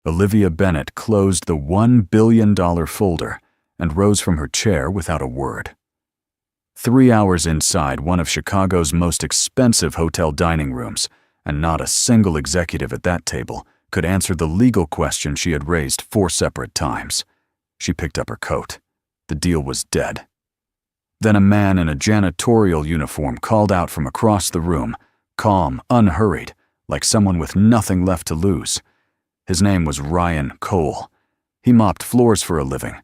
Olivia Bennett closed the $1 billion folder and rose from her chair without a word. 3 hours inside one of Chicago's most expensive hotel dining rooms, and not a single executive at that table could answer the legal question she had raised 4 separate times. She picked up her coat. The deal was dead. Then a man in a janitorial uniform called out from across the room, calm, unhurried, like someone with nothing left to lose. His name was Ryan Cole. He mopped floors for a living,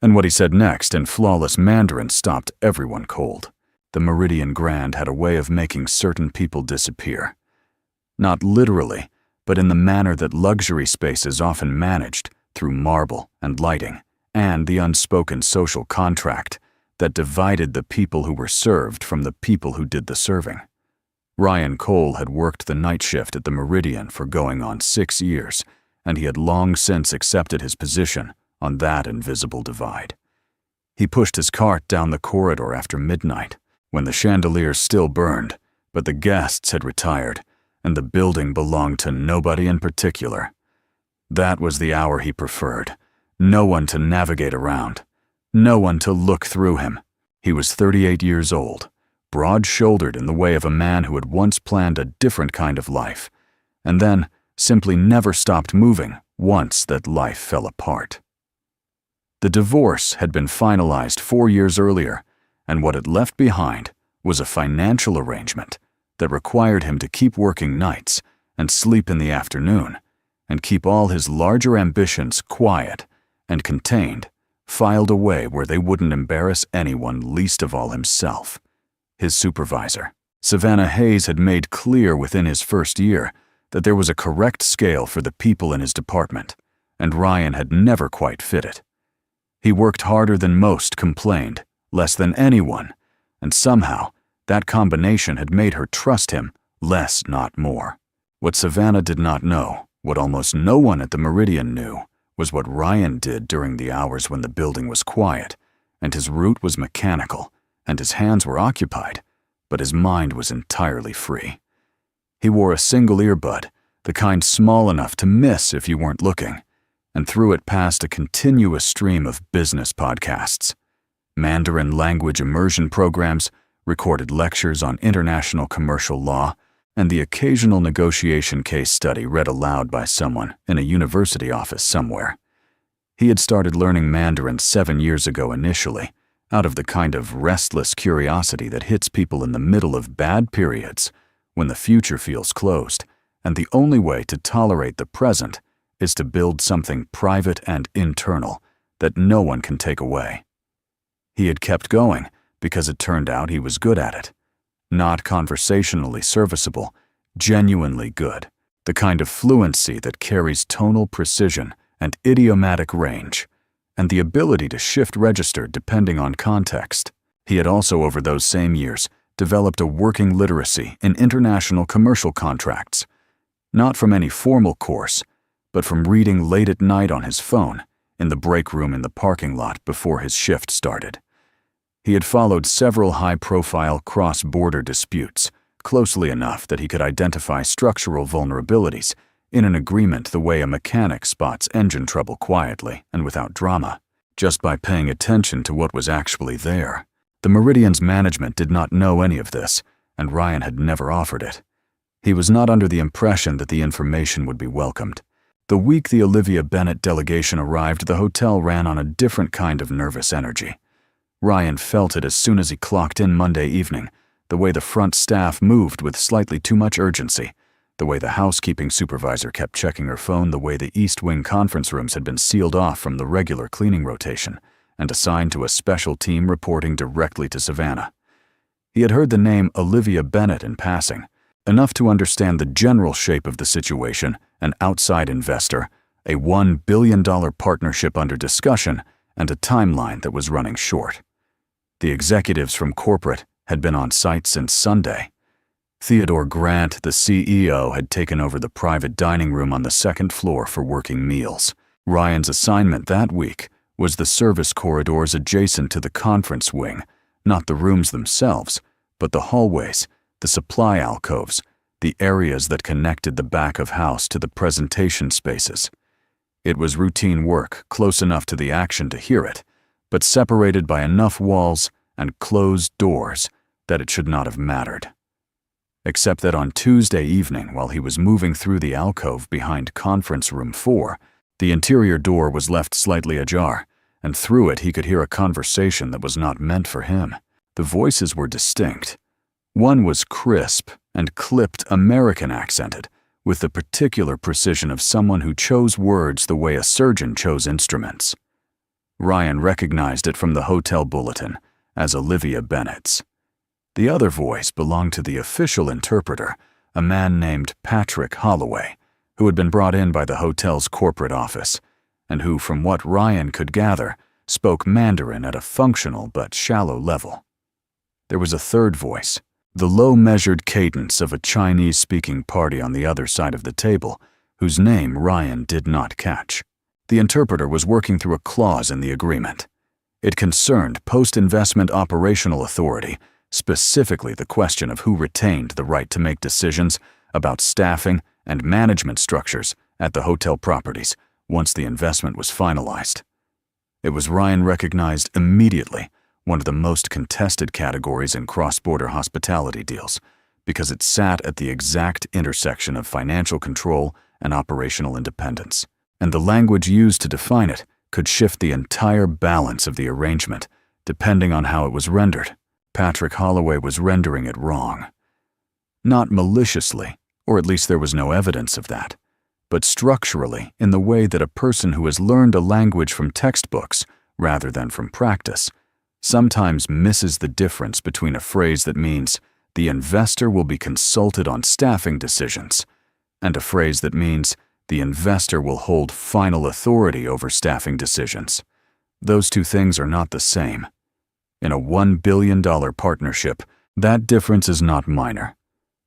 and what he said next in flawless Mandarin stopped everyone cold. The Meridian Grand had a way of making certain people disappear. Not literally, but in the manner that luxury space is often managed, through marble and lighting, and the unspoken social contract that divided the people who were served from the people who did the serving. Ryan Cole had worked the night shift at the Meridian for going on 6 years, and he had long since accepted his position on that invisible divide. He pushed his cart down the corridor after midnight, when the chandeliers still burned, but the guests had retired, and the building belonged to nobody in particular. That was the hour he preferred. No one to navigate around. No one to look through him. He was 38 years old, broad-shouldered in the way of a man who had once planned a different kind of life, and then simply never stopped moving once that life fell apart. The divorce had been finalized 4 years earlier, and what it left behind was a financial arrangement that required him to keep working nights and sleep in the afternoon, and keep all his larger ambitions quiet and contained, filed away where they wouldn't embarrass anyone, least of all himself. His supervisor, Savannah Hayes, had made clear within his first year that there was a correct scale for the people in his department, and Ryan had never quite fit it. He worked harder than most, complained, less than anyone, and somehow that combination had made her trust him less, not more. What Savannah did not know, what almost no one at the Meridian knew, was what Ryan did during the hours when the building was quiet, and his route was mechanical, and his hands were occupied, but his mind was entirely free. He wore a single earbud, the kind small enough to miss if you weren't looking, and through it passed a continuous stream of business podcasts, Mandarin language immersion programs, recorded lectures on international commercial law, and the occasional negotiation case study read aloud by someone in a university office somewhere. He had started learning Mandarin 7 years ago initially, out of the kind of restless curiosity that hits people in the middle of bad periods, when the future feels closed, and the only way to tolerate the present is to build something private and internal that no one can take away. He had kept going because it turned out he was good at it. Not conversationally serviceable, genuinely good, the kind of fluency that carries tonal precision and idiomatic range, and the ability to shift register depending on context. He had also, over those same years, developed a working literacy in international commercial contracts, not from any formal course, but from reading late at night on his phone in the break room in the parking lot before his shift started. He had followed several high-profile cross-border disputes closely enough that he could identify structural vulnerabilities in an agreement the way a mechanic spots engine trouble quietly and without drama, just by paying attention to what was actually there. The Meridian's management did not know any of this, and Ryan had never offered it. He was not under the impression that the information would be welcomed. The week the Olivia Bennett delegation arrived, the hotel ran on a different kind of nervous energy. Ryan felt it as soon as he clocked in Monday evening, the way the front staff moved with slightly too much urgency, the way the housekeeping supervisor kept checking her phone, the way the East Wing conference rooms had been sealed off from the regular cleaning rotation and assigned to a special team reporting directly to Savannah. He had heard the name Olivia Bennett in passing, enough to understand the general shape of the situation, an outside investor, a $1 billion partnership under discussion, and a timeline that was running short. The executives from corporate had been on site since Sunday. Theodore Grant, the CEO, had taken over the private dining room on the second floor for working meals. Ryan's assignment that week was the service corridors adjacent to the conference wing, not the rooms themselves, but the hallways, the supply alcoves, the areas that connected the back of house to the presentation spaces. It was routine work, close enough to the action to hear it, but separated by enough walls and closed doors that it should not have mattered. Except that on Tuesday evening, while he was moving through the alcove behind Conference Room 4, the interior door was left slightly ajar, and through it he could hear a conversation that was not meant for him. The voices were distinct. One was crisp and clipped, American accented, with the particular precision of someone who chose words the way a surgeon chose instruments. Ryan recognized it from the hotel bulletin as Olivia Bennett's. The other voice belonged to the official interpreter, a man named Patrick Holloway, who had been brought in by the hotel's corporate office, and who, from what Ryan could gather, spoke Mandarin at a functional but shallow level. There was a third voice, the low measured cadence of a Chinese-speaking party on the other side of the table, whose name Ryan did not catch. The interpreter was working through a clause in the agreement. It concerned post-investment operational authority, specifically the question of who retained the right to make decisions about staffing and management structures at the hotel properties once the investment was finalized. It was, Ryan recognized immediately, one of the most contested categories in cross-border hospitality deals, because it sat at the exact intersection of financial control and operational independence, and the language used to define it could shift the entire balance of the arrangement, depending on how it was rendered. Patrick Holloway was rendering it wrong. Not maliciously, or at least there was no evidence of that, but structurally in the way that a person who has learned a language from textbooks rather than from practice sometimes misses the difference between a phrase that means the investor will be consulted on staffing decisions and a phrase that means the investor will hold final authority over staffing decisions. Those two things are not the same. In a $1 billion partnership, that difference is not minor.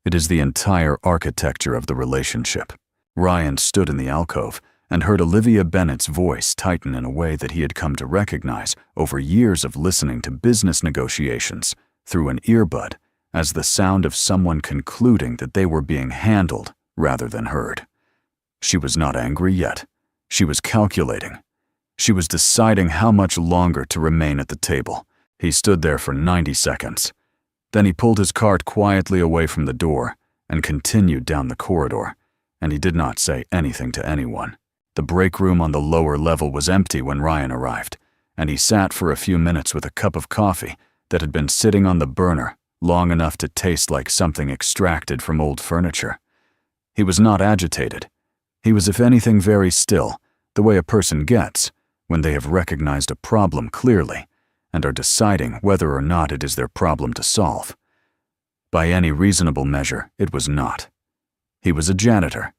It is the entire architecture of the relationship. Ryan stood in the alcove and heard Olivia Bennett's voice tighten in a way that he had come to recognize over years of listening to business negotiations through an earbud as the sound of someone concluding that they were being handled rather than heard. She was not angry yet. She was calculating. She was deciding how much longer to remain at the table. He stood there for 90 seconds. Then he pulled his cart quietly away from the door and continued down the corridor, and he did not say anything to anyone. The break room on the lower level was empty when Ryan arrived, and he sat for a few minutes with a cup of coffee that had been sitting on the burner long enough to taste like something extracted from old furniture. He was not agitated. He was, if anything, very still, the way a person gets when they have recognized a problem clearly and are deciding whether or not it is their problem to solve. By any reasonable measure, it was not. He was a janitor.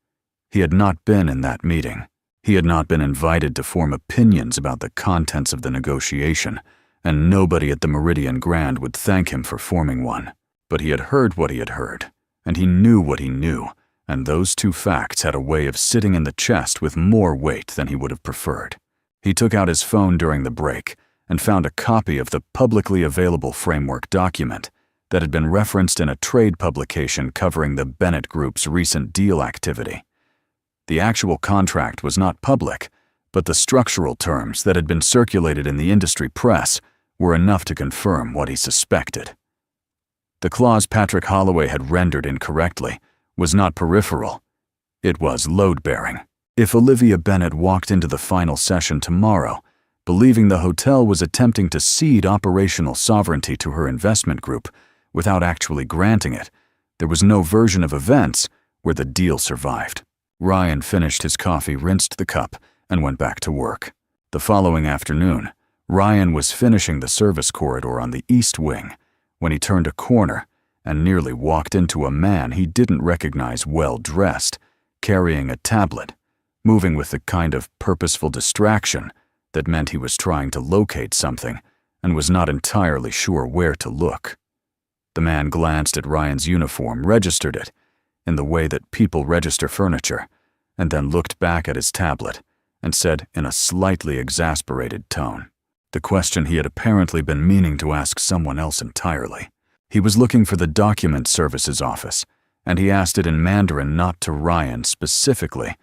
He had not been in that meeting. He had not been invited to form opinions about the contents of the negotiation, and nobody at the Meridian Grand would thank him for forming one. But he had heard what he had heard, and he knew what he knew, and those two facts had a way of sitting in the chest with more weight than he would have preferred. He took out his phone during the break and found a copy of the publicly available framework document that had been referenced in a trade publication covering the Bennett Group's recent deal activity. The actual contract was not public, but the structural terms that had been circulated in the industry press were enough to confirm what he suspected. The clause Patrick Holloway had rendered incorrectly was not peripheral. It was load-bearing. If Olivia Bennett walked into the final session tomorrow, believing the hotel was attempting to cede operational sovereignty to her investment group without actually granting it, there was no version of events where the deal survived. Ryan finished his coffee, rinsed the cup, and went back to work. The following afternoon, Ryan was finishing the service corridor on the east wing when he turned a corner and nearly walked into a man he didn't recognize well-dressed, carrying a tablet, moving with the kind of purposeful distraction that meant he was trying to locate something and was not entirely sure where to look. The man glanced at Ryan's uniform, registered it, in the way that people register furniture, and then looked back at his tablet and said in a slightly exasperated tone, the question he had apparently been meaning to ask someone else entirely. He was looking for the document services office, and he asked it in Mandarin, not to Ryan specifically,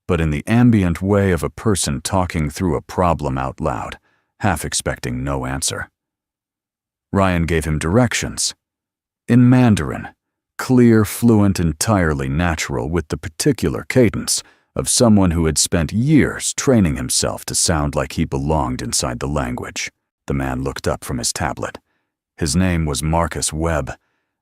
but in the ambient way of a person talking through a problem out loud, half expecting no answer. Ryan gave him directions. In Mandarin, clear, fluent, entirely natural, with the particular cadence of someone who had spent years training himself to sound like he belonged inside the language. The man looked up from his tablet. His name was Marcus Webb,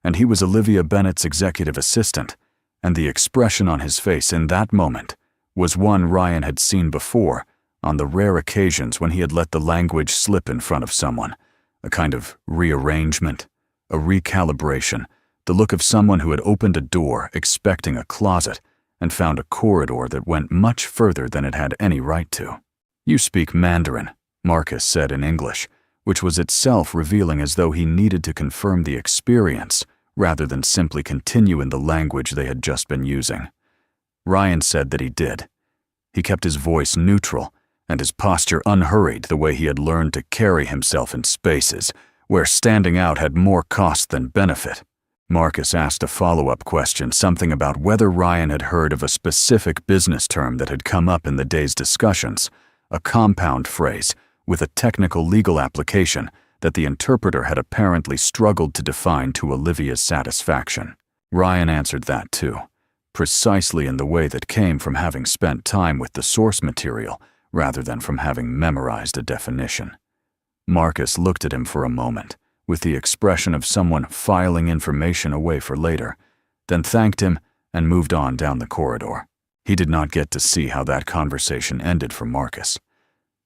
and he was Olivia Bennett's executive assistant, and the expression on his face in that moment was one Ryan had seen before on the rare occasions when he had let the language slip in front of someone, a kind of rearrangement, a recalibration, the look of someone who had opened a door expecting a closet and found a corridor that went much further than it had any right to. "You speak Mandarin," Marcus said in English, which was itself revealing as though he needed to confirm the experience rather than simply continue in the language they had just been using. Ryan said that he did. He kept his voice neutral and his posture unhurried, the way he had learned to carry himself in spaces where standing out had more cost than benefit. Marcus asked a follow-up question, something about whether Ryan had heard of a specific business term that had come up in the day's discussions, a compound phrase with a technical legal application that the interpreter had apparently struggled to define to Olivia's satisfaction. Ryan answered that too, precisely in the way that came from having spent time with the source material rather than from having memorized a definition. Marcus looked at him for a moment, with the expression of someone filing information away for later, then thanked him and moved on down the corridor. He did not get to see how that conversation ended for Marcus.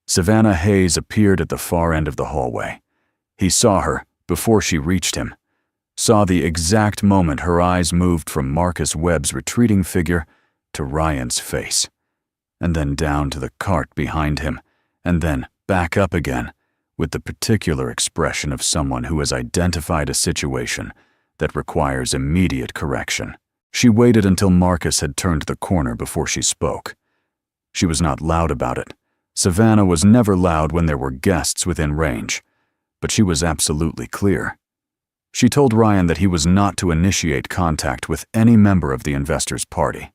Savannah Hayes appeared at the far end of the hallway. He saw her before she reached him, saw the exact moment her eyes moved from Marcus Webb's retreating figure to Ryan's face, and then down to the cart behind him, and then back up again, with the particular expression of someone who has identified a situation that requires immediate correction. She waited until Marcus had turned the corner before she spoke. She was not loud about it. Savannah was never loud when there were guests within range, but she was absolutely clear. She told Ryan that he was not to initiate contact with any member of the investors' party.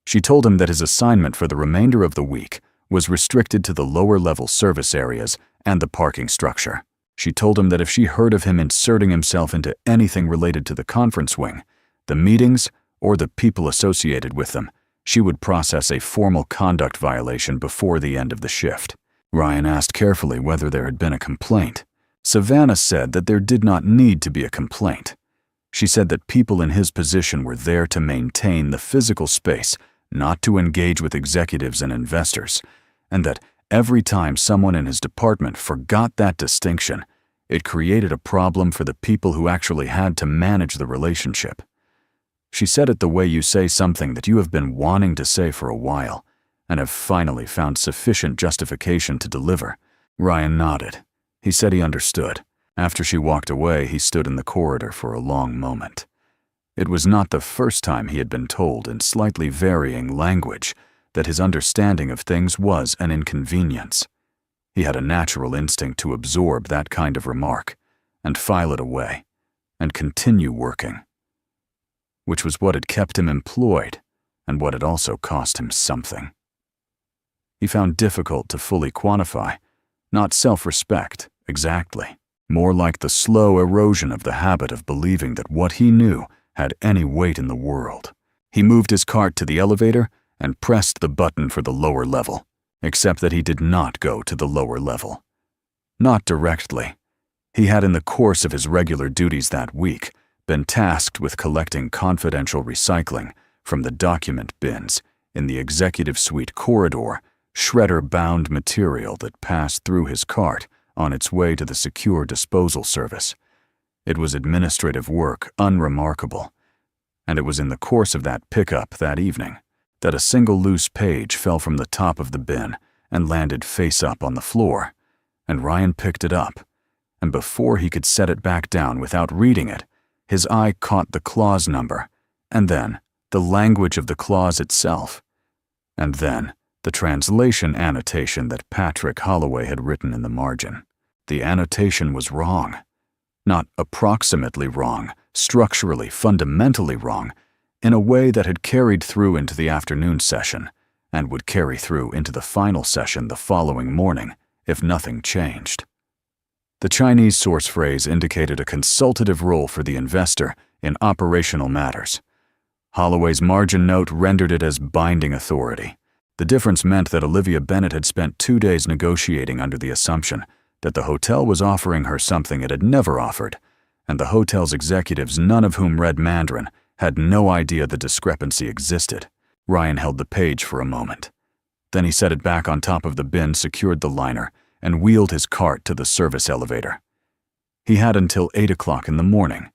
She told him that his assignment for the remainder of the week was restricted to the lower-level service areas and the parking structure. She told him that if she heard of him inserting himself into anything related to the conference wing, the meetings, or the people associated with them, she would process a formal conduct violation before the end of the shift. Ryan asked carefully whether there had been a complaint. Savannah said that there did not need to be a complaint. She said that people in his position were there to maintain the physical space, not to engage with executives and investors, and that every time someone in his department forgot that distinction, it created a problem for the people who actually had to manage the relationship. She said it the way you say something that you have been wanting to say for a while and have finally found sufficient justification to deliver. Ryan nodded. He said he understood. After she walked away, he stood in the corridor for a long moment. It was not the first time he had been told in slightly varying language that his understanding of things was an inconvenience. He had a natural instinct to absorb that kind of remark and file it away and continue working, which was what had kept him employed and what had also cost him something. He found difficult to fully quantify, not self-respect, exactly, more like the slow erosion of the habit of believing that what he knew had any weight in the world. He moved his cart to the elevator and pressed the button for the lower level, except that he did not go to the lower level. Not directly. He had, in the course of his regular duties that week, been tasked with collecting confidential recycling from the document bins in the executive suite corridor, shredder-bound material that passed through his cart on its way to the secure disposal service. It was administrative work, unremarkable, and it was in the course of that pickup that evening that a single loose page fell from the top of the bin and landed face up on the floor, and Ryan picked it up, and before he could set it back down without reading it, his eye caught the clause number, and then the language of the clause itself, and then the translation annotation that Patrick Holloway had written in the margin. The annotation was wrong. Not approximately wrong, structurally, fundamentally wrong, in a way that had carried through into the afternoon session, and would carry through into the final session the following morning if nothing changed. The Chinese source phrase indicated a consultative role for the investor in operational matters. Holloway's margin note rendered it as binding authority. The difference meant that Olivia Bennett had spent 2 days negotiating under the assumption that the hotel was offering her something it had never offered, and the hotel's executives, none of whom read Mandarin, had no idea the discrepancy existed. Ryan held the page for a moment. Then he set it back on top of the bin, secured the liner, and wheeled his cart to the service elevator. He had until 8 o'clock in the morning.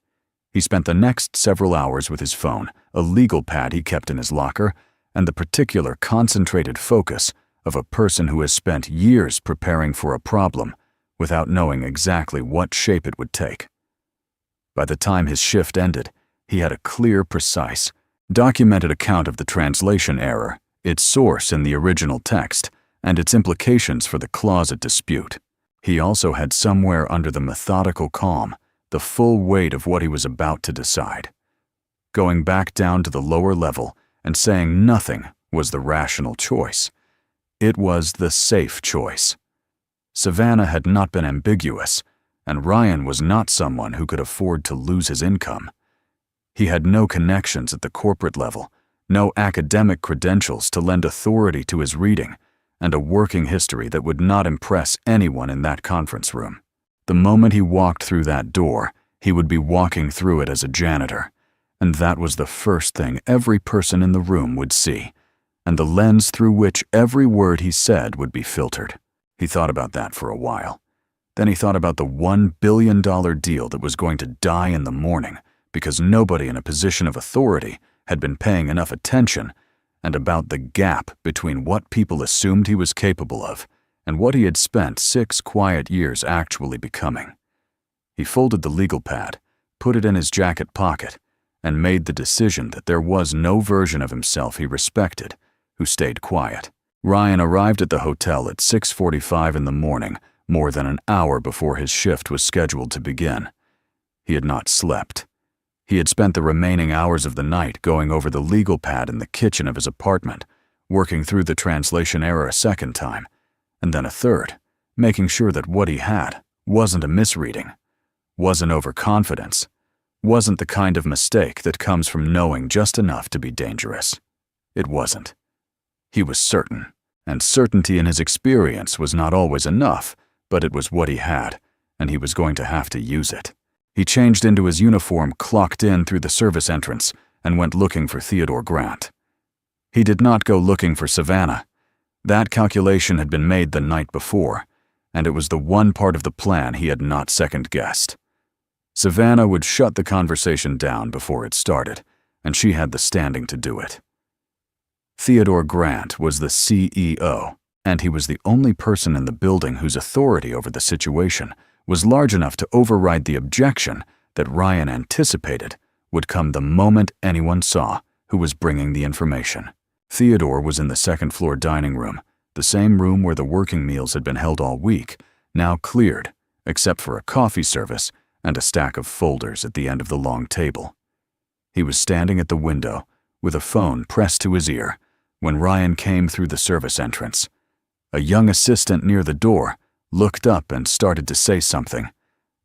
He spent the next several hours with his phone, a legal pad he kept in his locker, and the particular concentrated focus of a person who has spent years preparing for a problem without knowing exactly what shape it would take. By the time his shift ended, he had a clear, precise, documented account of the translation error, its source in the original text, and its implications for the clause at dispute. He also had somewhere under the methodical calm the full weight of what he was about to decide. Going back down to the lower level and saying nothing was the rational choice. It was the safe choice. Savannah had not been ambiguous, and Ryan was not someone who could afford to lose his income. He had no connections at the corporate level, no academic credentials to lend authority to his reading, and a working history that would not impress anyone in that conference room. The moment he walked through that door, he would be walking through it as a janitor, and that was the first thing every person in the room would see, and the lens through which every word he said would be filtered. He thought about that for a while. Then he thought about the $1 billion deal that was going to die in the morning because nobody in a position of authority had been paying enough attention, and about the gap between what people assumed he was capable of and what he had spent 6 quiet years actually becoming. He folded the legal pad, put it in his jacket pocket, and made the decision that there was no version of himself he respected who stayed quiet. Ryan arrived at the hotel at 6:45 in the morning, more than an hour before his shift was scheduled to begin. He had not slept. He had spent the remaining hours of the night going over the legal pad in the kitchen of his apartment, working through the translation error a second time, and then a third, making sure that what he had wasn't a misreading, wasn't overconfidence, wasn't the kind of mistake that comes from knowing just enough to be dangerous. It wasn't. He was certain, and certainty in his experience was not always enough, but it was what he had, and he was going to have to use it. He changed into his uniform, clocked in through the service entrance, and went looking for Theodore Grant. He did not go looking for Savannah. That calculation had been made the night before, and it was the one part of the plan he had not second-guessed. Savannah would shut the conversation down before it started, and she had the standing to do it. Theodore Grant was the CEO, and he was the only person in the building whose authority over the situation was large enough to override the objection that Ryan anticipated would come the moment anyone saw who was bringing the information. Theodore was in the second-floor dining room, the same room where the working meals had been held all week, now cleared, except for a coffee service and a stack of folders at the end of the long table. He was standing at the window, with a phone pressed to his ear, when Ryan came through the service entrance. A young assistant near the door looked up and started to say something,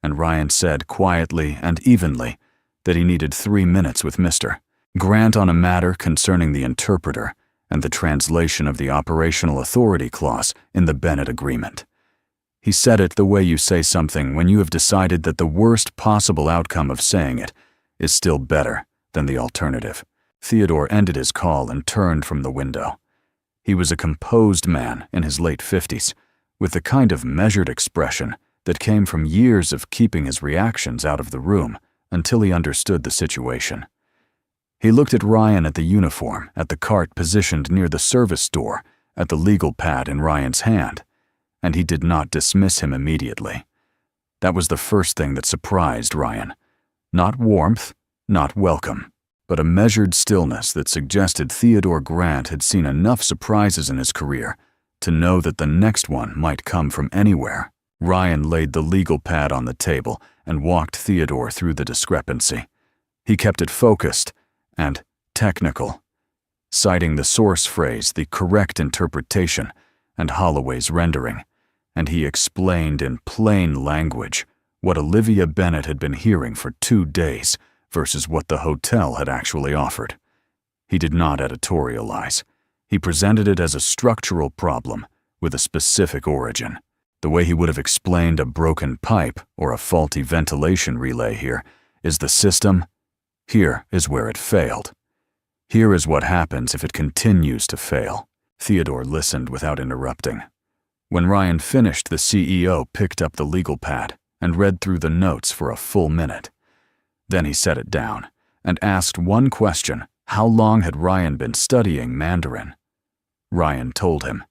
and Ryan said quietly and evenly that he needed 3 minutes with Mr. Grant on a matter concerning the interpreter and the translation of the operational authority clause in the Bennett agreement. He said it the way you say something when you have decided that the worst possible outcome of saying it is still better than the alternative. Theodore ended his call and turned from the window. He was a composed man in his late 50s, with the kind of measured expression that came from years of keeping his reactions out of the room until he understood the situation. He looked at Ryan at the uniform, at the cart positioned near the service door, at the legal pad in Ryan's hand, and he did not dismiss him immediately. That was the first thing that surprised Ryan. Not warmth, not welcome, but a measured stillness that suggested Theodore Grant had seen enough surprises in his career to know that the next one might come from anywhere. Ryan laid the legal pad on the table and walked Theodore through the discrepancy. He kept it focused and technical. citing the source phrase, the correct interpretation, and Holloway's rendering, and he explained in plain language what Olivia Bennett had been hearing for 2 days versus what the hotel had actually offered. He did not editorialize. He presented it as a structural problem with a specific origin. The way he would have explained a broken pipe or a faulty ventilation relay here is the system. Here is where it failed. Here is what happens if it continues to fail. Theodore listened without interrupting. When Ryan finished, the CEO picked up the legal pad and read through the notes for a full minute. Then he set it down and asked one question: how long had Ryan been studying Mandarin? Ryan told him.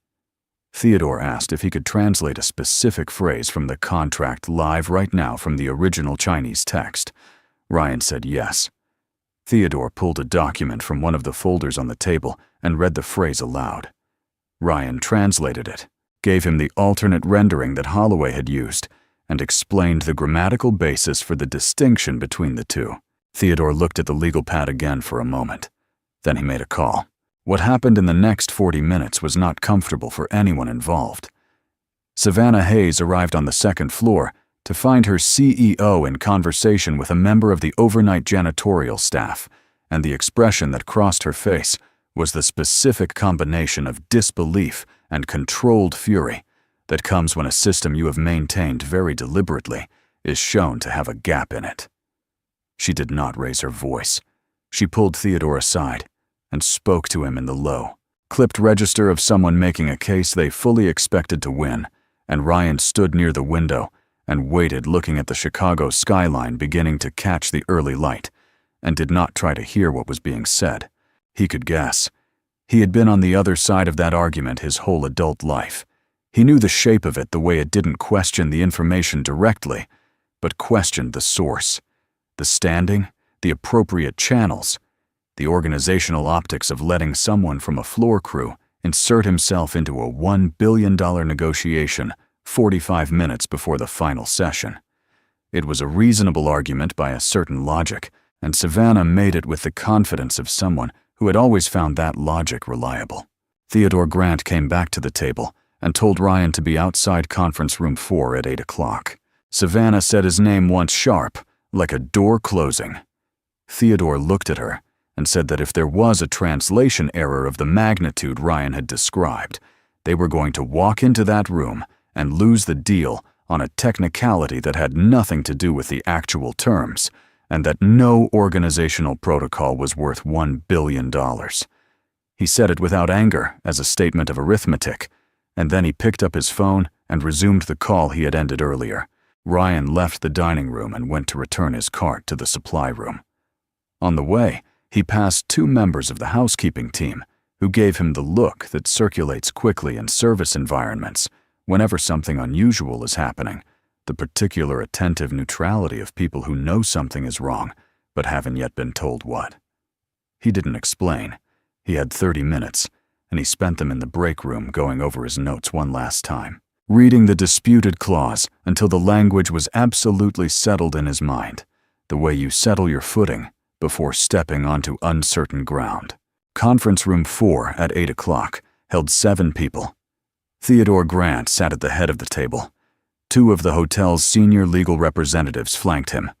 Theodore asked if he could translate a specific phrase from the contract live right now from the original Chinese text. Ryan said yes. Theodore pulled a document from one of the folders on the table and read the phrase aloud. Ryan translated it, gave him the alternate rendering that Holloway had used, and explained the grammatical basis for the distinction between the two. Theodore looked at the legal pad again for a moment. Then he made a call. What happened in the next 40 minutes was not comfortable for anyone involved. Savannah Hayes arrived on the second floor to find her CEO in conversation with a member of the overnight janitorial staff, and the expression that crossed her face was the specific combination of disbelief and controlled fury that comes when a system you have maintained very deliberately is shown to have a gap in it. She did not raise her voice. She pulled Theodore aside and spoke to him in the low, clipped register of someone making a case they fully expected to win, and Ryan stood near the window and waited, looking at the Chicago skyline beginning to catch the early light, and did not try to hear what was being said. He could guess. He had been on the other side of that argument his whole adult life. He knew the shape of it the way it didn't question the information directly, but questioned the source, the standing, the appropriate channels, the organizational optics of letting someone from a floor crew insert himself into a $1 billion negotiation 45 minutes before the final session. It was a reasonable argument by a certain logic, and Savannah made it with the confidence of someone who had always found that logic reliable. Theodore Grant came back to the table and told Ryan to be outside conference room 4 at 8 o'clock. Savannah said his name once sharp, like a door closing. Theodore looked at her and said that if there was a translation error of the magnitude Ryan had described, they were going to walk into that room and lose the deal on a technicality that had nothing to do with the actual terms, and that no organizational protocol was worth $1 billion. He said it without anger, as a statement of arithmetic, and then he picked up his phone and resumed the call he had ended earlier. Ryan left the dining room and went to return his cart to the supply room. On the way, he passed 2 members of the housekeeping team, who gave him the look that circulates quickly in service environments whenever something unusual is happening, the particular attentive neutrality of people who know something is wrong but haven't yet been told what. He didn't explain. He had 30 minutes, and he spent them in the break room going over his notes one last time, reading the disputed clause until the language was absolutely settled in his mind, the way you settle your footing before stepping onto uncertain ground. Conference room 4 at 8 o'clock held 7 people. Theodore Grant sat at the head of the table. 2 of the hotel's senior legal representatives flanked him.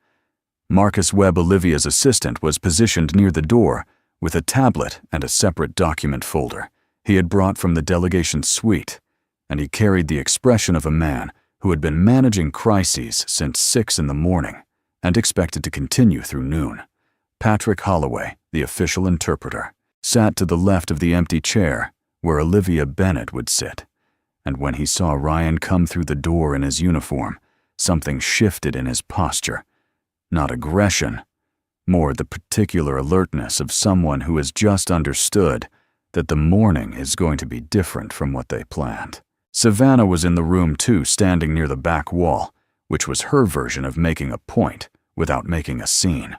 Marcus Webb, Olivia's assistant, was positioned near the door with a tablet and a separate document folder he had brought from the delegation suite, and he carried the expression of a man who had been managing crises since 6 in the morning and expected to continue through noon. Patrick Holloway, the official interpreter, sat to the left of the empty chair where Olivia Bennett would sit, and when he saw Ryan come through the door in his uniform, something shifted in his posture. Not aggression, more the particular alertness of someone who has just understood that the morning is going to be different from what they planned. Savannah was in the room too, standing near the back wall, which was her version of making a point without making a scene.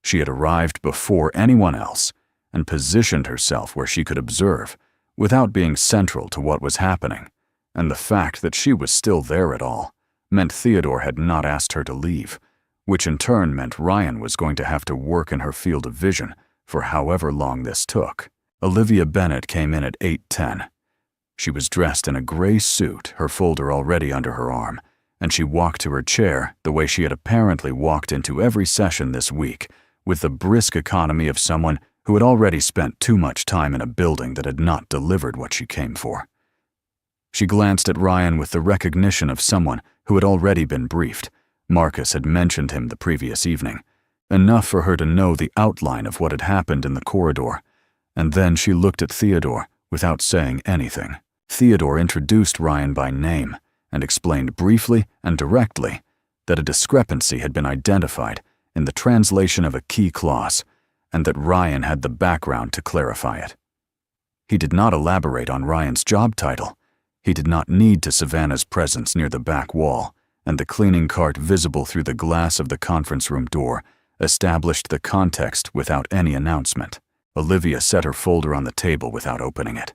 She had arrived before anyone else and positioned herself where she could observe without being central to what was happening, and the fact that she was still there at all meant Theodore had not asked her to leave, which in turn meant Ryan was going to have to work in her field of vision for however long this took. Olivia Bennett came in at 8:10. She was dressed in a gray suit, her folder already under her arm, and she walked to her chair the way she had apparently walked into every session this week, with the brisk economy of someone who had already spent too much time in a building that had not delivered what she came for. She glanced at Ryan with the recognition of someone who had already been briefed. Marcus had mentioned him the previous evening, enough for her to know the outline of what had happened in the corridor, and then she looked at Theodore without saying anything. Theodore introduced Ryan by name and explained briefly and directly that a discrepancy had been identified in the translation of a key clause, and that Ryan had the background to clarify it. He did not elaborate on Ryan's job title. He did not need to. Savannah's presence near the back wall and the cleaning cart visible through the glass of the conference room door established the context without any announcement. Olivia set her folder on the table without opening it.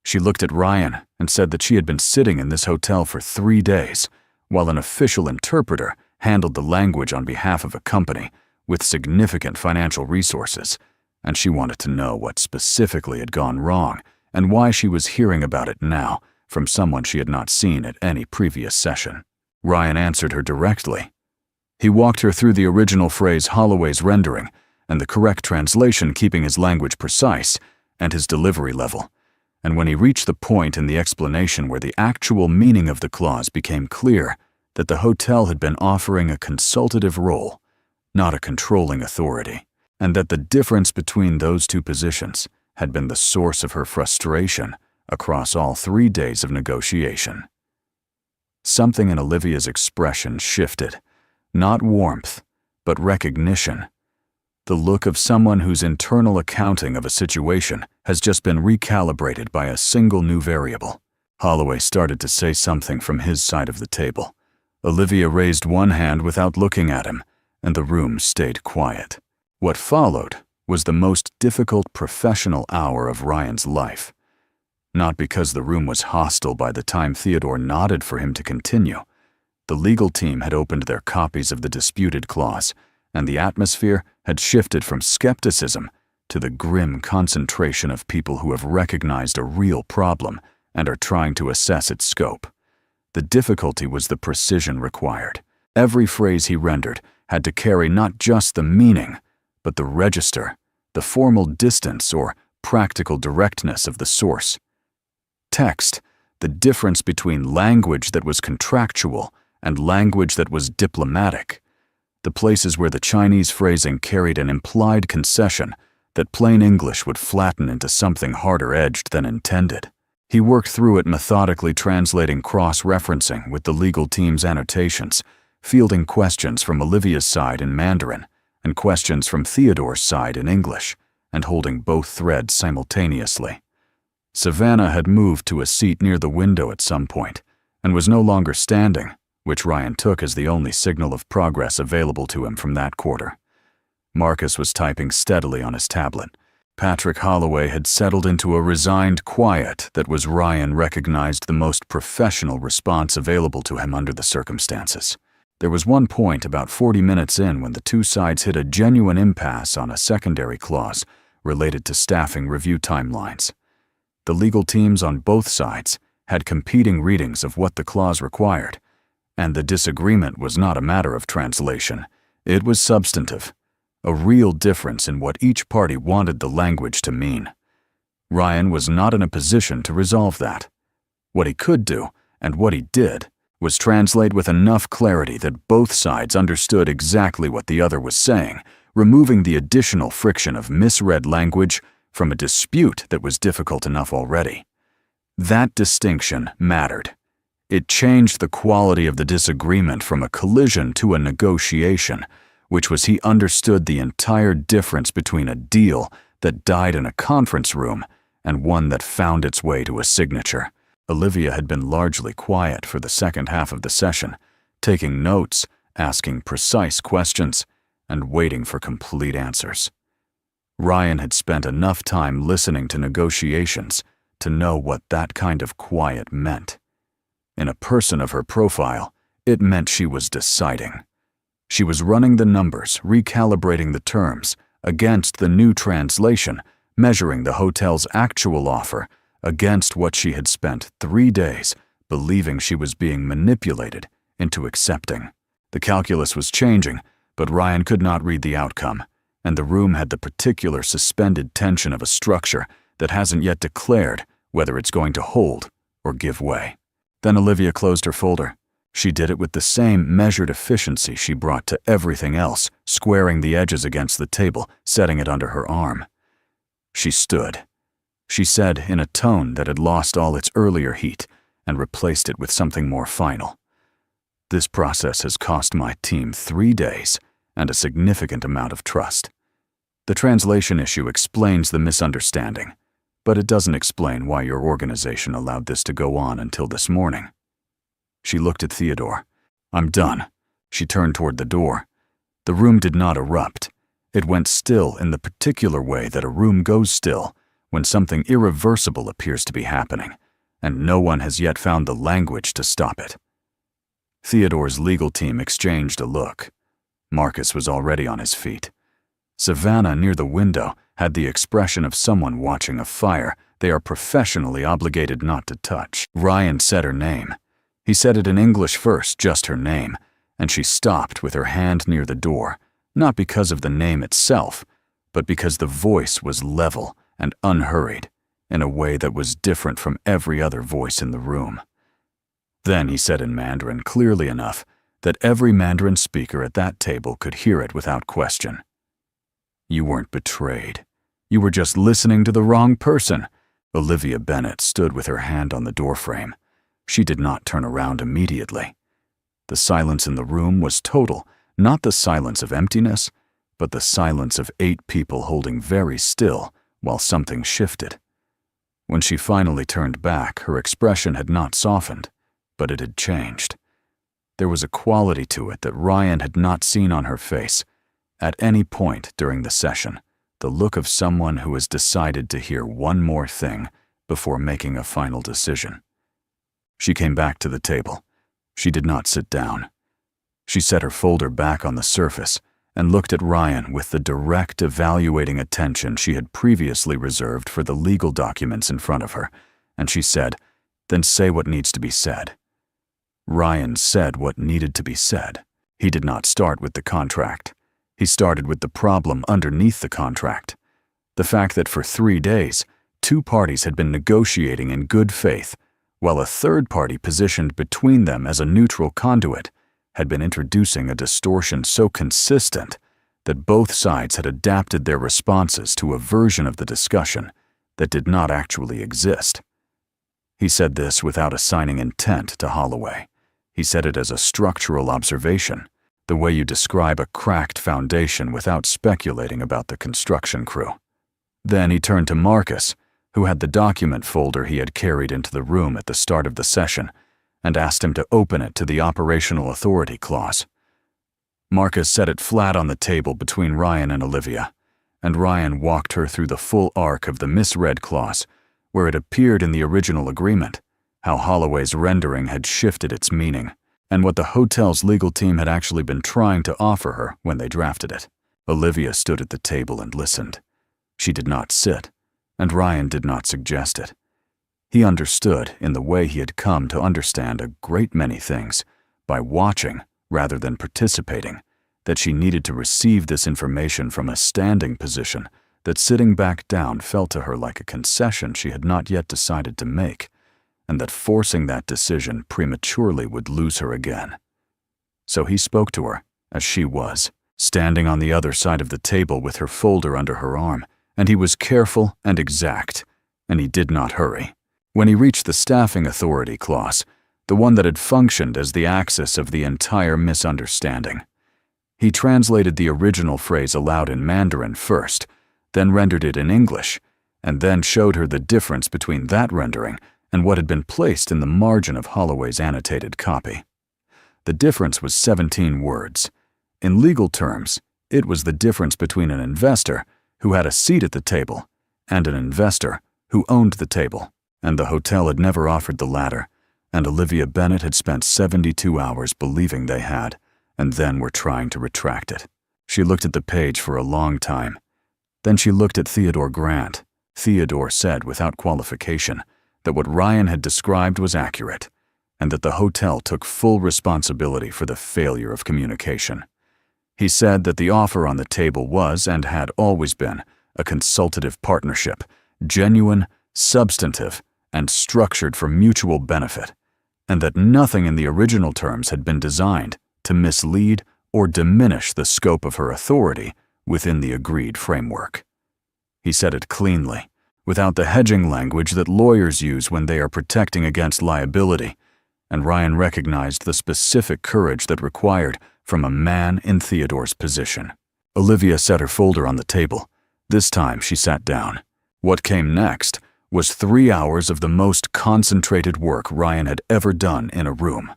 She looked at Ryan and said that she had been sitting in this hotel for 3 days, while an official interpreter handled the language on behalf of a company with significant financial resources, and she wanted to know what specifically had gone wrong and why she was hearing about it now from someone she had not seen at any previous session. Ryan answered her directly. He walked her through the original phrase Holloway's rendering and the correct translation, keeping his language precise and his delivery level. And when he reached the point in the explanation where the actual meaning of the clause became clear, that the hotel had been offering a consultative role, not a controlling authority, and that the difference between those two positions had been the source of her frustration across all 3 days of negotiation. Something in Olivia's expression shifted, not warmth, but recognition. The look of someone whose internal accounting of a situation has just been recalibrated by a single new variable. Holloway started to say something from his side of the table. Olivia raised one hand without looking at him, and the room stayed quiet. What followed was the most difficult professional hour of Ryan's life. Not because the room was hostile by the time Theodore nodded for him to continue. The legal team had opened their copies of the disputed clause, and the atmosphere had shifted from skepticism to the grim concentration of people who have recognized a real problem and are trying to assess its scope. The difficulty was the precision required. Every phrase he rendered had to carry not just the meaning, but the register, the formal distance or practical directness of the source. Text, the difference between language that was contractual and language that was diplomatic. The places where the Chinese phrasing carried an implied concession that plain English would flatten into something harder-edged than intended. He worked through it methodically, translating cross-referencing with the legal team's annotations, fielding questions from Olivia's side in Mandarin and questions from Theodore's side in English, and holding both threads simultaneously. Savannah had moved to a seat near the window at some point and was no longer standing, which Ryan took as the only signal of progress available to him from that quarter. Marcus was typing steadily on his tablet. Patrick Holloway had settled into a resigned quiet that was Ryan recognized the most professional response available to him under the circumstances. There was one point about 40 minutes in when the two sides hit a genuine impasse on a secondary clause related to staffing review timelines. The legal teams on both sides had competing readings of what the clause required, and the disagreement was not a matter of translation. It was substantive, a real difference in what each party wanted the language to mean. Ryan was not in a position to resolve that. What he could do, and what he did, was translate with enough clarity that both sides understood exactly what the other was saying, removing the additional friction of misread language from a dispute that was difficult enough already. That distinction mattered. It changed the quality of the disagreement from a collision to a negotiation, which was he understood the entire difference between a deal that died in a conference room and one that found its way to a signature. Olivia had been largely quiet for the second half of the session, taking notes, asking precise questions, and waiting for complete answers. Ryan had spent enough time listening to negotiations to know what that kind of quiet meant. In a person of her profile, it meant she was deciding. She was running the numbers, recalibrating the terms against the new translation measuring the hotel's actual offer against what she had spent 3 days believing she was being manipulated into accepting. The calculus was changing, but Ryan could not read the outcome, and the room had the particular suspended tension of a structure that hasn't yet declared whether it's going to hold or give way. Then Olivia closed her folder. She did it with the same measured efficiency she brought to everything else, squaring the edges against the table, setting it under her arm. She stood. She said in a tone that had lost all its earlier heat and replaced it with something more final. This process has cost my team 3 days and a significant amount of trust. The translation issue explains the misunderstanding, but it doesn't explain why your organization allowed this to go on until this morning. She looked at Theodore. I'm done. She turned toward the door. The room did not erupt. It went still in the particular way that a room goes still when something irreversible appears to be happening, and no one has yet found the language to stop it. Theodore's legal team exchanged a look. Marcus was already on his feet. Savannah, near the window, had the expression of someone watching a fire they are professionally obligated not to touch. Ryan said her name. He said it in English first, just her name, and she stopped with her hand near the door, not because of the name itself, but because the voice was level and unhurried, in a way that was different from every other voice in the room. Then he said in Mandarin clearly enough that every Mandarin speaker at that table could hear it without question. You weren't betrayed. You were just listening to the wrong person. Olivia Bennett stood with her hand on the doorframe. She did not turn around immediately. The silence in the room was total, not the silence of emptiness, but the silence of 8 people holding very still while something shifted. When she finally turned back, her expression had not softened, but it had changed. There was a quality to it that Ryan had not seen on her face at any point during the session, the look of someone who has decided to hear one more thing before making a final decision. She came back to the table. She did not sit down. She set her folder back on the surface and looked at Ryan with the direct, evaluating attention she had previously reserved for the legal documents in front of her, and she said, "Then say what needs to be said." Ryan said what needed to be said. He did not start with the contract. He started with the problem underneath the contract. The fact that for 3 days, 2 parties had been negotiating in good faith, while a third party positioned between them as a neutral conduit had been introducing a distortion so consistent that both sides had adapted their responses to a version of the discussion that did not actually exist. He said this without assigning intent to Holloway. He said it as a structural observation, the way you describe a cracked foundation without speculating about the construction crew. Then he turned to Marcus, who had the document folder he had carried into the room at the start of the session, and asked him to open it to the operational authority clause. Marcus set it flat on the table between Ryan and Olivia, and Ryan walked her through the full arc of the misread clause, where it appeared in the original agreement, how Holloway's rendering had shifted its meaning, and what the hotel's legal team had actually been trying to offer her when they drafted it. Olivia stood at the table and listened. She did not sit, and Ryan did not suggest it. He understood, in the way he had come to understand a great many things, by watching rather than participating, that she needed to receive this information from a standing position that sitting back down felt to her like a concession she had not yet decided to make, and that forcing that decision prematurely would lose her again. So he spoke to her, as she was, standing on the other side of the table with her folder under her arm, and he was careful and exact, and he did not hurry. When he reached the staffing authority clause, the one that had functioned as the axis of the entire misunderstanding, he translated the original phrase aloud in Mandarin first, then rendered it in English, and then showed her the difference between that rendering and what had been placed in the margin of Holloway's annotated copy. The difference was 17 words. In legal terms, it was the difference between an investor who had a seat at the table and an investor who owned the table, and the hotel had never offered the latter, and Olivia Bennett had spent 72 hours believing they had, and then were trying to retract it. She looked at the page for a long time. Then she looked at Theodore Grant, Theodore said without qualification that what Ryan had described was accurate, and that the hotel took full responsibility for the failure of communication. He said that the offer on the table was, and had always been, a consultative partnership, genuine, substantive, and structured for mutual benefit, and that nothing in the original terms had been designed to mislead or diminish the scope of her authority within the agreed framework. He said it cleanly, without the hedging language that lawyers use when they are protecting against liability, and Ryan recognized the specific courage that required from a man in Theodore's position. Olivia set her folder on the table. This time she sat down. What came next was 3 hours of the most concentrated work Ryan had ever done in a room.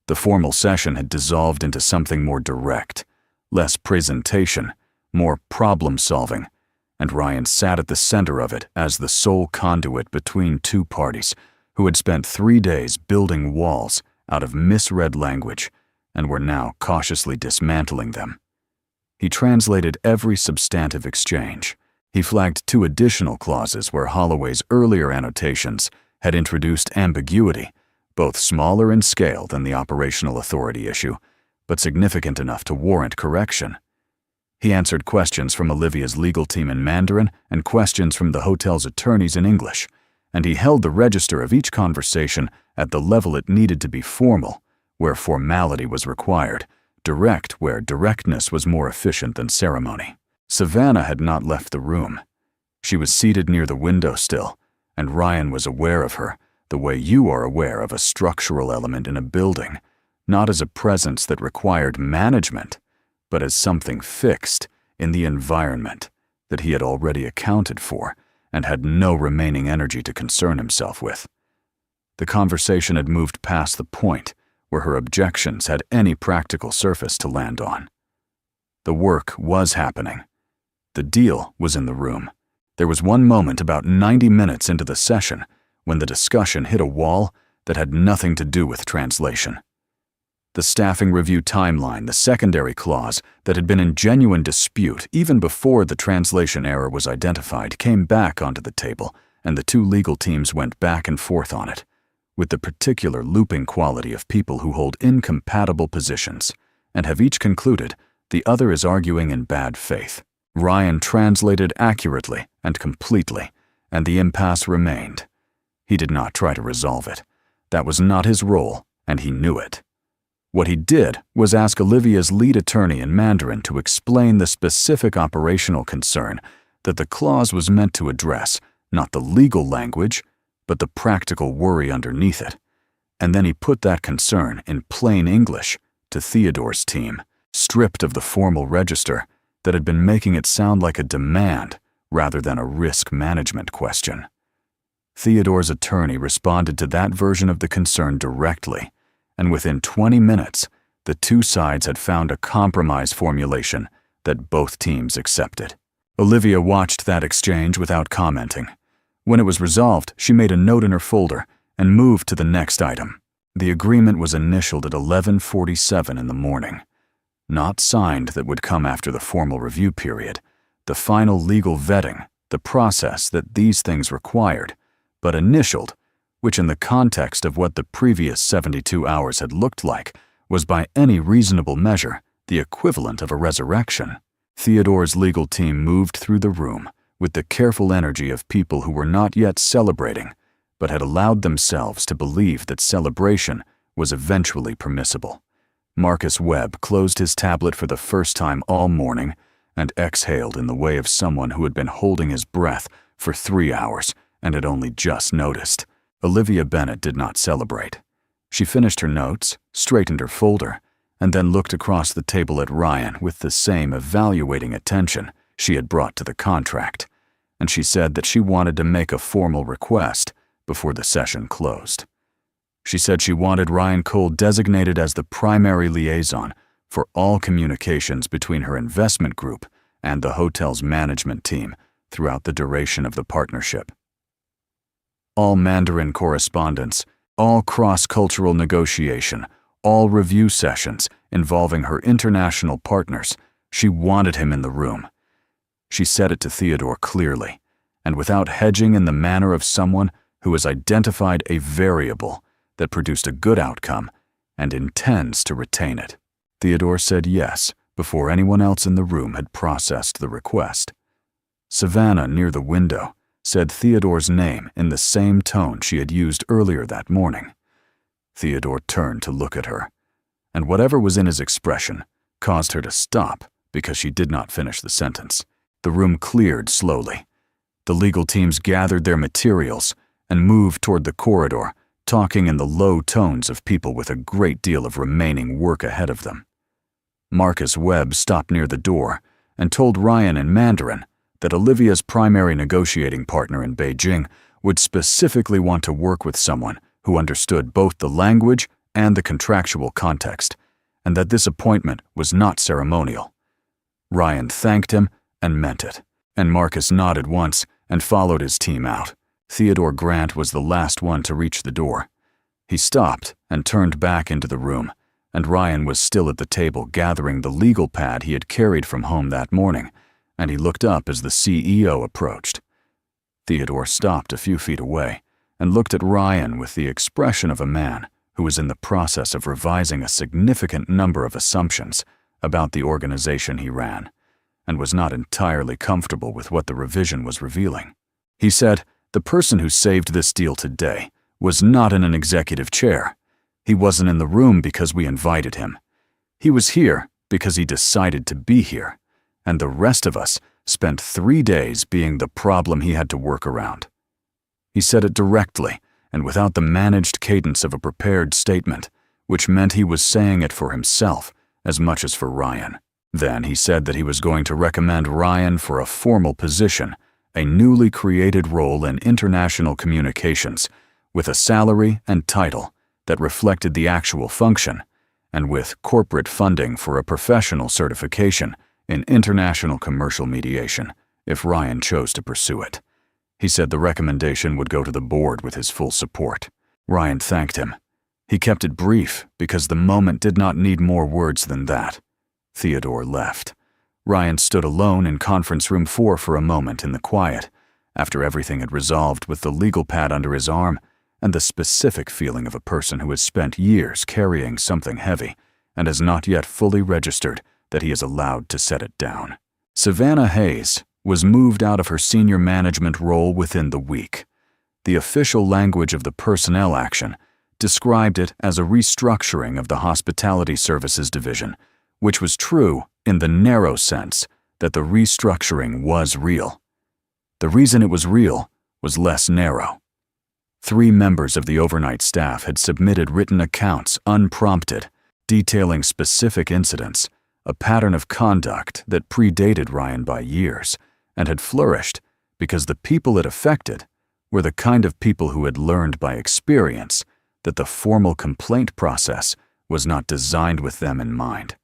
The formal session had dissolved into something more direct, less presentation, more problem-solving, and Ryan sat at the center of it as the sole conduit between two parties who had spent 3 days building walls out of misread language and were now cautiously dismantling them. He translated every substantive exchange. He flagged 2 additional clauses where Holloway's earlier annotations had introduced ambiguity, both smaller in scale than the operational authority issue, but significant enough to warrant correction. He answered questions from Olivia's legal team in Mandarin and questions from the hotel's attorneys in English, and he held the register of each conversation at the level it needed to be formal, where formality was required, direct where directness was more efficient than ceremony. Savannah had not left the room. She was seated near the window still, and Ryan was aware of her, the way you are aware of a structural element in a building, not as a presence that required management, but as something fixed in the environment that he had already accounted for and had no remaining energy to concern himself with. The conversation had moved past the point where her objections had any practical surface to land on. The work was happening. The deal was in the room. There was one moment about 90 minutes into the session when the discussion hit a wall that had nothing to do with translation. The staffing review timeline, the secondary clause that had been in genuine dispute even before the translation error was identified, came back onto the table, and the 2 legal teams went back and forth on it, with the particular looping quality of people who hold incompatible positions and have each concluded the other is arguing in bad faith. Ryan translated accurately and completely, and the impasse remained. He did not try to resolve it. That was not his role, and he knew it. What he did was ask Olivia's lead attorney in Mandarin to explain the specific operational concern that the clause was meant to address, not the legal language, but the practical worry underneath it. And then he put that concern in plain English to Theodore's team, stripped of the formal register that had been making it sound like a demand rather than a risk management question. Theodore's attorney responded to that version of the concern directly, and within 20 minutes, the 2 sides had found a compromise formulation that both teams accepted. Olivia watched that exchange without commenting. When it was resolved, she made a note in her folder and moved to the next item. The agreement was initialed at 11:47 in the morning. Not signed, that would come after the formal review period, the final legal vetting, the process that these things required, but initialed, which in the context of what the previous 72 hours had looked like, was by any reasonable measure the equivalent of a resurrection. Theodore's legal team moved through the room with the careful energy of people who were not yet celebrating, but had allowed themselves to believe that celebration was eventually permissible. Marcus Webb closed his tablet for the first time all morning and exhaled in the way of someone who had been holding his breath for 3 hours and had only just noticed. Olivia Bennett did not celebrate. She finished her notes, straightened her folder, and then looked across the table at Ryan with the same evaluating attention she had brought to the contract, and she said that she wanted to make a formal request before the session closed. She said she wanted Ryan Cole designated as the primary liaison for all communications between her investment group and the hotel's management team throughout the duration of the partnership. All Mandarin correspondence, all cross-cultural negotiation, all review sessions involving her international partners, she wanted him in the room. She said it to Theodore clearly, and without hedging in the manner of someone who has identified a variable that produced a good outcome and intends to retain it. Theodore said yes before anyone else in the room had processed the request. Savannah, near the window, said Theodore's name in the same tone she had used earlier that morning. Theodore turned to look at her, and whatever was in his expression caused her to stop because she did not finish the sentence. The room cleared slowly. The legal teams gathered their materials and moved toward the corridor, talking in the low tones of people with a great deal of remaining work ahead of them. Marcus Webb stopped near the door and told Ryan in Mandarin that Olivia's primary negotiating partner in Beijing would specifically want to work with someone who understood both the language and the contractual context, and that this appointment was not ceremonial. Ryan thanked him and meant it, and Marcus nodded once and followed his team out. Theodore Grant was the last one to reach the door. He stopped and turned back into the room, and Ryan was still at the table gathering the legal pad he had carried from home that morning, and he looked up as the CEO approached. Theodore stopped a few feet away and looked at Ryan with the expression of a man who was in the process of revising a significant number of assumptions about the organization he ran, and was not entirely comfortable with what the revision was revealing. He said, "The person who saved this deal today was not in an executive chair. He wasn't in the room because we invited him. He was here because he decided to be here, and the rest of us spent 3 days being the problem he had to work around." He said it directly and without the managed cadence of a prepared statement, which meant he was saying it for himself as much as for Ryan. Then he said that he was going to recommend Ryan for a formal position, a newly created role in international communications, with a salary and title that reflected the actual function, and with corporate funding for a professional certification in international commercial mediation, if Ryan chose to pursue it. He said the recommendation would go to the board with his full support. Ryan thanked him. He kept it brief because the moment did not need more words than that. Theodore left. Ryan stood alone in conference room 4 for a moment in the quiet, after everything had resolved with the legal pad under his arm and the specific feeling of a person who has spent years carrying something heavy and has not yet fully registered that he is allowed to set it down. Savannah Hayes was moved out of her senior management role within the week. The official language of the personnel action described it as a restructuring of the hospitality services division, which was true in the narrow sense that the restructuring was real. The reason it was real was less narrow. 3 members of the overnight staff had submitted written accounts unprompted, detailing specific incidents, a pattern of conduct that predated Ryan by years, and had flourished because the people it affected were the kind of people who had learned by experience that the formal complaint process was not designed with them in mind.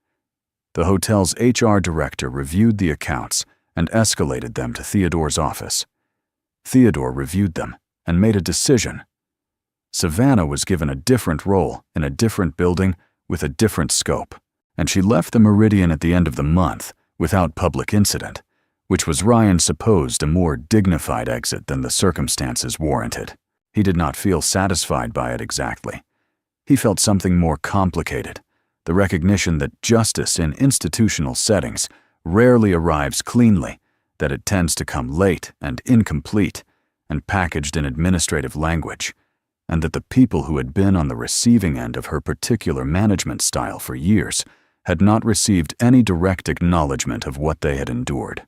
The hotel's HR director reviewed the accounts and escalated them to Theodore's office. Theodore reviewed them and made a decision. Savannah was given a different role in a different building with a different scope, and she left the Meridian at the end of the month without public incident, which was Ryan supposed a more dignified exit than the circumstances warranted. He did not feel satisfied by it exactly. He felt something more complicated, the recognition that justice in institutional settings rarely arrives cleanly, that it tends to come late and incomplete and packaged in administrative language, and that the people who had been on the receiving end of her particular management style for years had not received any direct acknowledgement of what they had endured.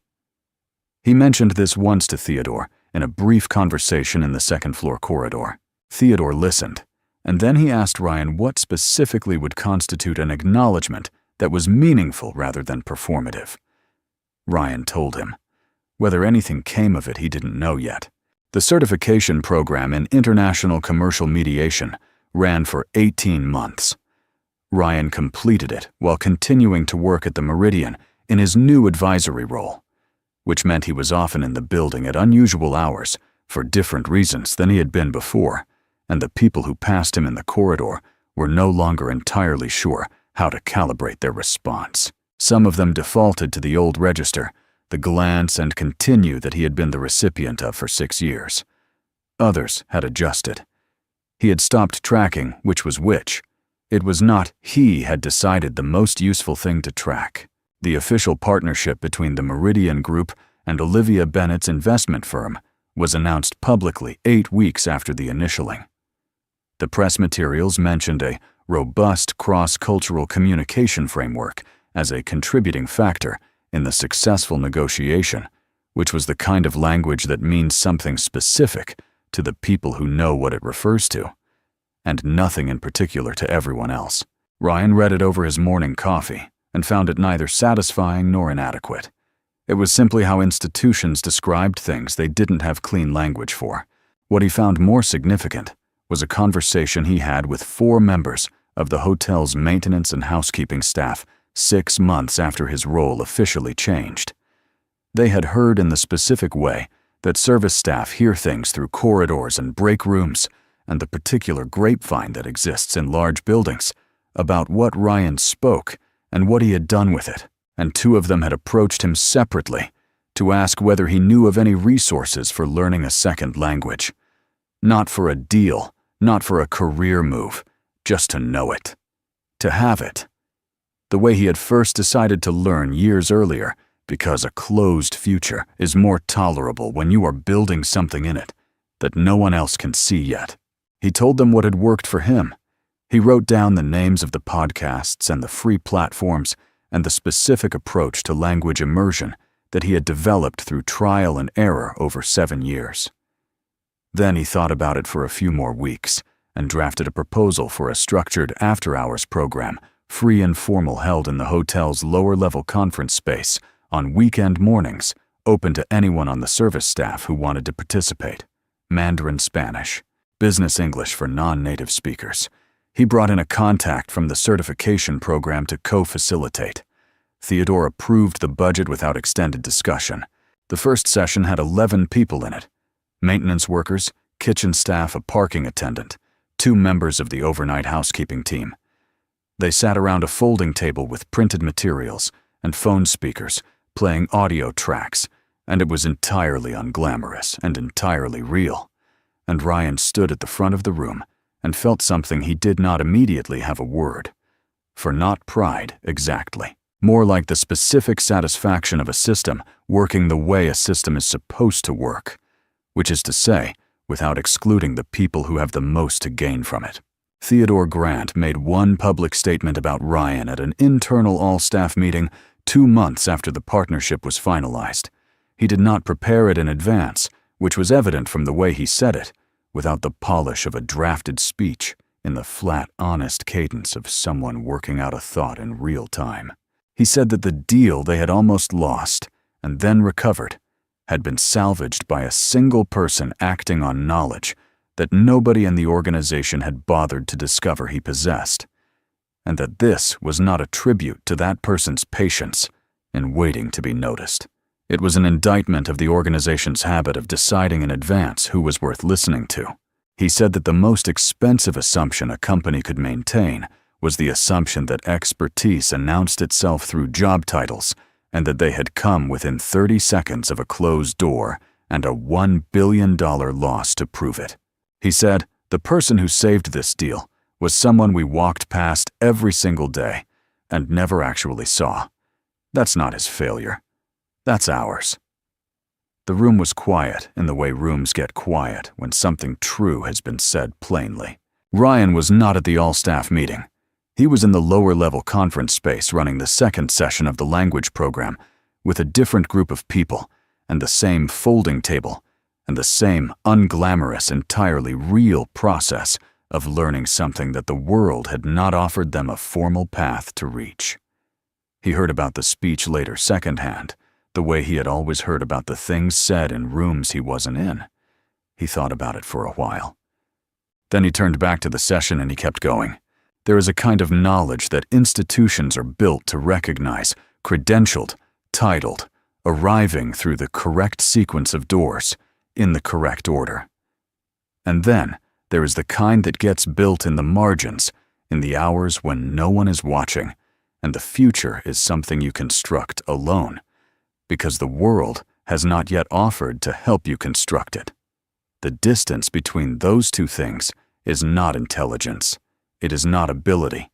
He mentioned this once to Theodore in a brief conversation in the second-floor corridor. Theodore listened, and then he asked Ryan what specifically would constitute an acknowledgement that was meaningful rather than performative. Ryan told him. Whether anything came of it, he didn't know yet. The certification program in international commercial mediation ran for 18 months. Ryan completed it while continuing to work at the Meridian in his new advisory role, which meant he was often in the building at unusual hours for different reasons than he had been before, and the people who passed him in the corridor were no longer entirely sure how to calibrate their response. Some of them defaulted to the old register, the glance and continue that he had been the recipient of for 6 years. Others had adjusted. He had stopped tracking which was which. It was not he had decided the most useful thing to track. The official partnership between the Meridian Group and Olivia Bennett's investment firm was announced publicly 8 weeks after the initialing. The press materials mentioned a robust cross-cultural communication framework as a contributing factor in the successful negotiation, which was the kind of language that means something specific to the people who know what it refers to, and nothing in particular to everyone else. Ryan read it over his morning coffee and found it neither satisfying nor inadequate. It was simply how institutions described things they didn't have clean language for. What he found more significant was a conversation he had with 4 members of the hotel's maintenance and housekeeping staff 6 months after his role officially changed. They had heard in the specific way that service staff hear things through corridors and break rooms, and the particular grapevine that exists in large buildings, about what Ryan spoke and what he had done with it, and 2 of them had approached him separately to ask whether he knew of any resources for learning a second language. Not for a deal, not for a career move, just to know it, to have it. The way he had first decided to learn years earlier, because a closed future is more tolerable when you are building something in it that no one else can see yet. He told them what had worked for him. He wrote down the names of the podcasts and the free platforms and the specific approach to language immersion that he had developed through trial and error over 7 years. Then he thought about it for a few more weeks and drafted a proposal for a structured after-hours program, free and formal, held in the hotel's lower-level conference space on weekend mornings, open to anyone on the service staff who wanted to participate. Mandarin Spanish, business English for non-native speakers. He brought in a contact from the certification program to co-facilitate. Theodore approved the budget without extended discussion. The first session had 11 people in it: maintenance workers, kitchen staff, a parking attendant, 2 members of the overnight housekeeping team. They sat around a folding table with printed materials and phone speakers, playing audio tracks, and it was entirely unglamorous and entirely real. And Ryan stood at the front of the room and felt something he did not immediately have a word for. Not pride, exactly. More like the specific satisfaction of a system working the way a system is supposed to work, which is to say, without excluding the people who have the most to gain from it. Theodore Grant made one public statement about Ryan at an internal all-staff meeting 2 months after the partnership was finalized. He did not prepare it in advance, which was evident from the way he said it, without the polish of a drafted speech, in the flat, honest cadence of someone working out a thought in real time. He said that the deal they had almost lost, and then recovered, had been salvaged by a single person acting on knowledge that nobody in the organization had bothered to discover he possessed, and that this was not a tribute to that person's patience in waiting to be noticed. It was an indictment of the organization's habit of deciding in advance who was worth listening to. He said that the most expensive assumption a company could maintain was the assumption that expertise announced itself through job titles, and that they had come within 30 seconds of a closed door and a $1 billion loss to prove it. He said, the person who saved this deal was someone we walked past every single day and never actually saw. That's not his failure. That's ours. The room was quiet in the way rooms get quiet when something true has been said plainly. Ryan was not at the all-staff meeting. He was in the lower-level conference space running the second session of the language program with a different group of people and the same folding table and the same unglamorous, entirely real process of learning something that the world had not offered them a formal path to reach. He heard about the speech later secondhand, the way he had always heard about the things said in rooms he wasn't in. He thought about it for a while. Then he turned back to the session and he kept going. There is a kind of knowledge that institutions are built to recognize, credentialed, titled, arriving through the correct sequence of doors, in the correct order. And then there is the kind that gets built in the margins, in the hours when no one is watching, and the future is something you construct alone. because the world has not yet offered to help you construct it. The distance between those two things is not intelligence. It is not ability.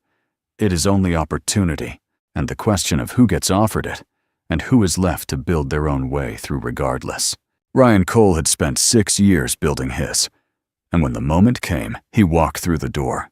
It is only opportunity, and the question of who gets offered it and who is left to build their own way through regardless. Ryan Cole had spent 6 years building his, and when the moment came, he walked through the door,